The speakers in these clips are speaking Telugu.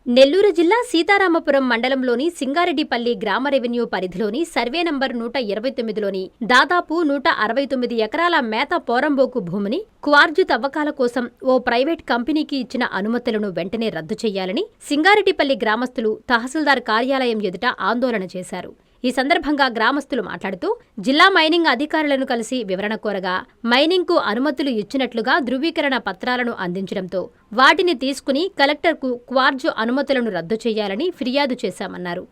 నెల్లూరు జిల్లా సీతారామపురం మండలంలోని సింగారెడ్డిపల్లి గ్రామ రెవెన్యూ పరిధిలోని సర్వే నంబర్ 129లోని దాదాపు 169 ఎకరాల మేత పోరంబోకు భూమిని క్వార్జు తవ్వకాల కోసం ఓ ప్రైవేట్ కంపెనీకి ఇచ్చిన అనుమతులను వెంటనే రద్దు చేయాలని సింగారెడ్డిపల్లి గ్రామస్తులు తహసీల్దార్ కార్యాలయం ఎదుట ఆందోళన చేశారు. ఈ సందర్భంగా గ్రామస్తులు మాట్లాడుతూ జిల్లా మైనింగ్ అధికారులను కలిసి వివరణ కోరగా మైనింగ్కు అనుమతులు ఇచ్చినట్లుగా ధృవీకరణ పత్రాలను అందించడంతో వాటిని తీసుకుని కలెక్టర్కు క్వార్జు అనుమతులను రద్దు చేయాలని ఫిర్యాదు చేశామన్నారు.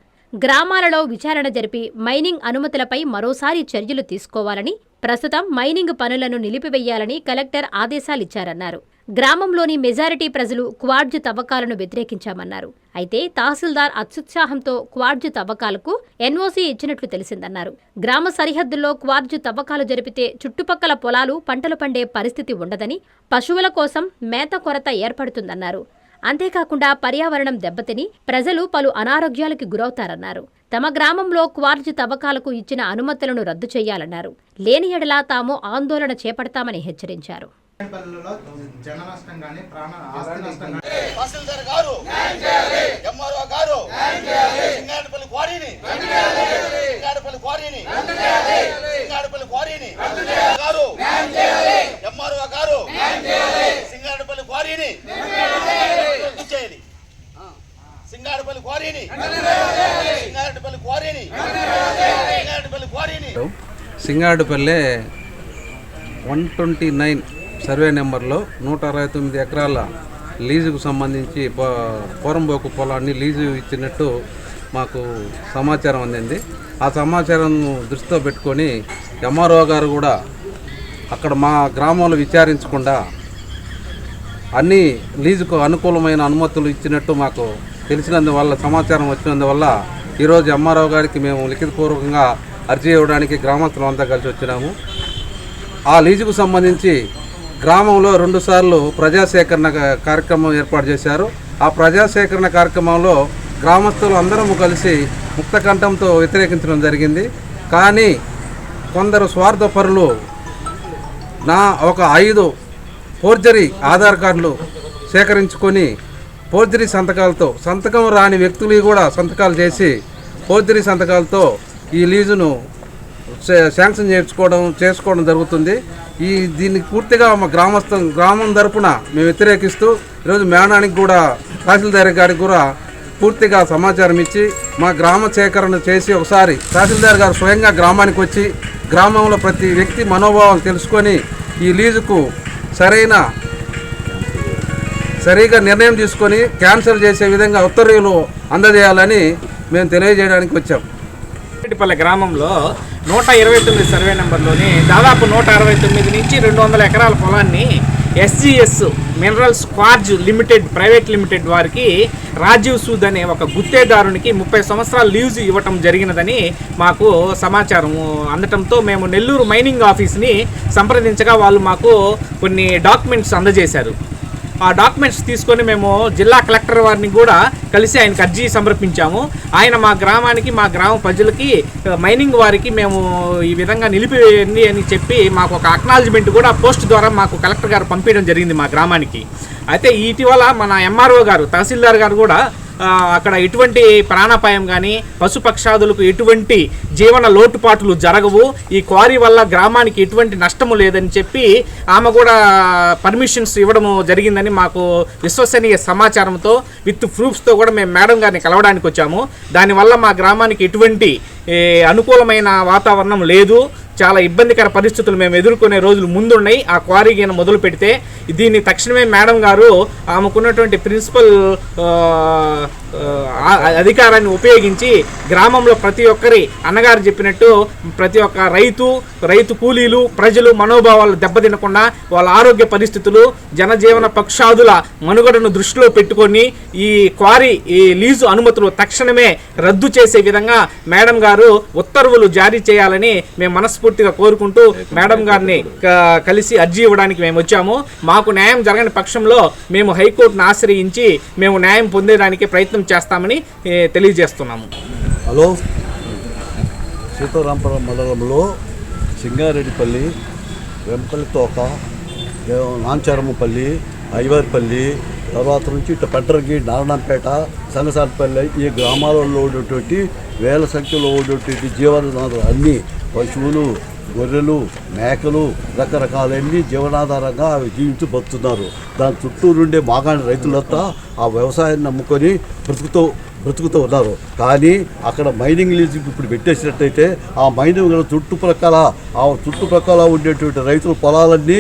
గ్రామాలలో విచారణ జరిపి మైనింగ్ అనుమతులపై మరోసారి చర్యలు తీసుకోవాలని, ప్రస్తుతం మైనింగ్ పనులను నిలిపివేయాలని కలెక్టర్ ఆదేశాలిచ్చారన్నారు. గ్రామంలోని మెజారిటీ ప్రజలు క్వార్జు తవ్వకాలను వ్యతిరేకించామన్నారు. అయితే తహసీల్దార్ అత్యుత్సాహంతో క్వార్జు తవ్వకాలకు ఎన్ఓసీ ఇచ్చినట్లు తెలిసిందన్నారు. గ్రామ సరిహద్దుల్లో క్వార్జు తవ్వకాలు జరిపితే చుట్టుపక్కల పొలాలు పంటలు పండే పరిస్థితి ఉండదని, పశువుల కోసం మేత కొరత ఏర్పడుతుందన్నారు. అంతేకాకుండా పర్యావరణం దెబ్బతిని ప్రజలు పలు అనారోగ్యాలకు గురవుతారన్నారు. తమ గ్రామంలో క్వార్జు తవ్వకాలకు ఇచ్చిన అనుమతులను రద్దు చేయాలన్నారు. లేని ఎడల తాము ఆందోళన చేపడతామని హెచ్చరించారు. సింగారెడ్డిపల్లి 129 సర్వే నెంబర్లో 169 ఎకరాల లీజుకు సంబంధించి పోరంబోకు పొలాన్ని లీజు ఇచ్చినట్టు మాకు సమాచారం అందింది. ఆ సమాచారం దృష్టిలో పెట్టుకొని ఎంఆర్ఓ గారు కూడా అక్కడ మా గ్రామంలో విచారించకుండా అన్ని లీజుకు అనుకూలమైన అనుమతులు ఇచ్చినట్టు మాకు తెలిసినందువల్ల, సమాచారం వచ్చినందువల్ల ఈరోజు ఎంఆర్ఓ గారికి మేము లిఖితపూర్వకంగా అర్జీ ఇవ్వడానికి గ్రామస్తులం అంతా కలిసి వచ్చినాము. ఆ లీజుకు సంబంధించి గ్రామంలో 2 సార్లు ప్రజాసేకరణ కార్యక్రమం ఏర్పాటు చేశారు. ఆ ప్రజాసేకరణ కార్యక్రమంలో గ్రామస్తులు అందరము కలిసి ముక్తకంఠంతో వ్యతిరేకించడం జరిగింది. కానీ కొందరు స్వార్థపరులు ఒక 5 ఫోర్జరీ ఆధార్ కార్డులు సేకరించుకొని ఫోర్జరీ సంతకాలతో, సంతకం రాని వ్యక్తులు కూడా సంతకాలు చేసి ఫోర్జరీ సంతకాలతో ఈ లీజును శాంక్షన్ చేసుకోవడం జరుగుతుంది. దీనికి పూర్తిగా మా గ్రామం తరపున మేము వ్యతిరేకిస్తూ ఈరోజు మేడానికి కూడా తహసీల్దార్ గారికి కూడా పూర్తిగా సమాచారం ఇచ్చి మా గ్రామ సేకరణ చేసి ఒకసారి తహసీల్దార్ గారు స్వయంగా గ్రామానికి వచ్చి గ్రామంలో ప్రతి వ్యక్తి మనోభావాలు తెలుసుకొని ఈ లీజుకు సరిగా నిర్ణయం తీసుకొని క్యాన్సిల్ చేసే విధంగా ఉత్తర్వులు అందజేయాలని మేము తెలియజేయడానికి వచ్చాం. పల్లె గ్రామంలో 129 సర్వే నెంబర్లోని దాదాపు 169 నుంచి 200 ఎకరాల పొలాన్ని SGS minerals quartz limited private limited వారికి రాజీవ్ సూద్ అనే ఒక గుత్తేదారునికి 30 సంవత్సరాల లీజు ఇవ్వటం జరిగినదని మాకు సమాచారం అందటంతో మేము నెల్లూరు మైనింగ్ ఆఫీస్ని సంప్రదించగా వాళ్ళు మాకు కొన్ని డాక్యుమెంట్స్ అందజేశారు. ఆ డాక్యుమెంట్స్ తీసుకొని మేము జిల్లా కలెక్టర్ వారిని కూడా కలిసి ఆయనకు అర్జీ సమర్పించాము. ఆయన మా గ్రామానికి, మా గ్రామ ప్రజలకి, మైనింగ్ వారికి మేము ఈ విధంగా నిలిపివేయండి అని చెప్పి మాకు ఒక అక్నాలజ్మెంట్ కూడా పోస్ట్ ద్వారా మాకు కలెక్టర్ గారు పంపించడం జరిగింది మా గ్రామానికి. అయితే ఇటీవల మన ఎంఆర్ఓ గారు, తహసీల్దార్ గారు కూడా అక్కడ ఎటువంటి ప్రాణాపాయం కానీ పశుపక్షాదులకు ఎటువంటి జీవన లోటుపాట్లు జరగవు, ఈ క్వారీ వల్ల గ్రామానికి ఎటువంటి నష్టము లేదని చెప్పి ఆమె కూడా పర్మిషన్స్ ఇవ్వడము జరిగిందని మాకు విశ్వసనీయ సమాచారంతో విత్ ప్రూఫ్స్తో కూడా మేము మేడం గారిని కలవడానికి వచ్చాము. దానివల్ల మా గ్రామానికి ఎటువంటి అనుకూలమైన వాతావరణం లేదు. చాలా ఇబ్బందికర పరిస్థితులు మేము ఎదుర్కొనే రోజులు ముందున్నాయి. ఆ క్వారీ గిన మొదలు పెడితే దీన్ని తక్షణమే మేడం గారు ఆమెకున్నటువంటి ప్రిన్సిపల్ అధికారాన్ని ఉపయోగించి గ్రామంలో ప్రతి ఒక్కరి అన్నగారు చెప్పినట్టు ప్రతి ఒక్క రైతు కూలీలు, ప్రజలు మనోభావాలు దెబ్బతినకుండా వాళ్ళ ఆరోగ్య పరిస్థితులు, జనజీవన పక్షాదుల మనుగడను దృష్టిలో పెట్టుకొని ఈ లీజు అనుమతులు తక్షణమే రద్దు చేసే విధంగా మేడం గారు ఉత్తర్వులు జారీ చేయాలని మేము మనస్ఫూర్తిగా కోరుకుంటూ మేడం గారిని కలిసి అర్జీ ఇవ్వడానికి మేము వచ్చాము. మాకు న్యాయం జరగని పక్షంలో మేము హైకోర్టును ఆశ్రయించి మేము న్యాయం పొందేదానికి ప్రయత్నం చేస్తామని తెలియజేస్తున్నాము. హలో, సీతారామపురం మండలంలో సింగారెడ్డిపల్లి, వెంపల్లి తోక, నాంచారమ్మపల్లి, ఐవారిపల్లి, తర్వాత నుంచి ఇట్లా పెంటర్కి, నారాయణపేట, సంగసాలపల్లి ఈ గ్రామాలలో ఉన్నటువంటి వేల సంఖ్యలో ఉన్నటువంటి జీవనాధారాలు అన్నీ పశువులు, గొర్రెలు, మేకలు రకరకాలన్నీ జీవనాధారంగా అవి జీవించి బతుకుతున్నారు. దాని చుట్టూ నుండే మాగాణి రైతులంతా ఆ వ్యవసాయాన్ని నమ్ముకొని బ్రతుకుతూ ఉన్నారు. కానీ అక్కడ మైనింగ్ లీజుకి ఇప్పుడు పెట్టేసినట్టయితే ఆ మైనింగ్ చుట్టుప్రక్కల ఉండేటువంటి రైతుల పొలాలన్నీ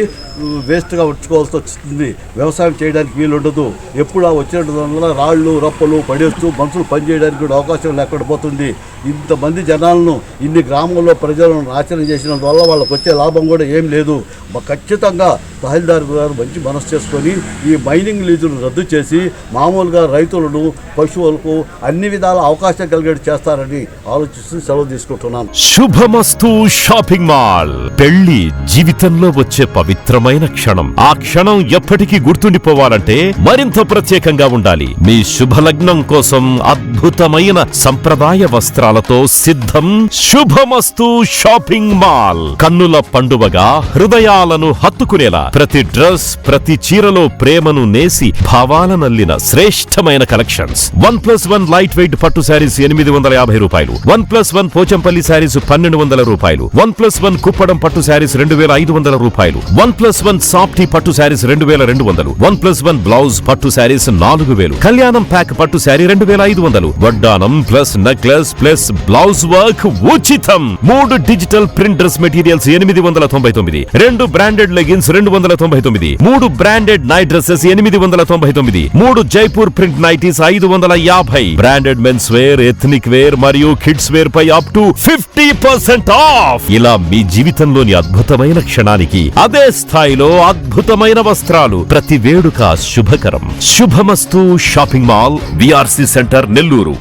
వేస్ట్గా ఉంచుకోవాల్సి వస్తుంది. వ్యవసాయం చేయడానికి వీలు ఉండదు. ఎప్పుడు ఆ వచ్చినట్టువల్ల రాళ్ళు రప్పలు పడేస్తూ మనుషులు పనిచేయడానికి కూడా అవకాశం లేకుండా పోతుంది. ఇంతమంది జనాలను, ఇన్ని గ్రామాల్లో ప్రజలను నాశనం చేసినందువల్ల వాళ్ళకి వచ్చే లాభం కూడా ఏం లేదు. ఖచ్చితంగా తహసీల్దార్ గారు మంచి మనసు చేసుకొని ఈ మైనింగ్ లీజును రద్దు చేసి మామూలుగా రైతులను, పశువులకు అన్ని విధాల అవకాశం కలిగేట్టు చేస్తారని ఆలోచిస్తూ సెలవు తీసుకుంటున్నాను. శుభమస్తు షాపింగ్ మాల్. పెళ్లి జీవితంలో వచ్చే పవిత్రమైన క్షణం. ఆ క్షణం ఎప్పటికీ గుర్తుండిపోవాలంటే మరింత ప్రత్యేకంగా ఉండాలి. మీ శుభలగ్నం కోసం అద్భుతమైన సంప్రదాయ వస్త్రాలతో సిద్ధం శుభమస్తు షాపింగ్ మాల్. కన్నుల పండువగా హృదయాలను హత్తుకునేలా ప్రతి డ్రెస్, ప్రతి చీరలో ప్రేమను నేసి భావాలనల్లిన శ్రేష్టమైన కలెక్షన్స్. 1+1 లైట్ వెయిట్ పట్టు శారీస్ 850 రూపాయలు, 1+1 పోచంపల్లి శారీస్ 1200 రూపాయలు, 1+1 కుప్పడం పట్టు శారీస్ 2500 రూపాయలు, 1+1 సాఫ్టీ పట్టు శారీస్ 2200, 1+1 బ్లౌజ్ పట్టు శారీస్ 4000, కళ్యాణం ప్యాక్ పట్టు శారీ 2500, వడ్డానం plus necklace plus blouse work ఉచితం. 3 digital print dress materials 899, 2 branded leggings 299, 3 branded night dresses 899, 3 Jaipur print nighties 550, branded men's wear, ethnic wear మరియు కిడ్స్ వేర్ పై అప్ టు 50% ఆఫ్. ఇలా మీ జీవితంలోని అద్భుతమైన క్షణానికి అదే స్థాయిలో అద్భుతమైన వస్త్రాలు. ప్రతి వేడుక శుభకరం. శుభమస్తు shopping mall, VRC centre, Nellore.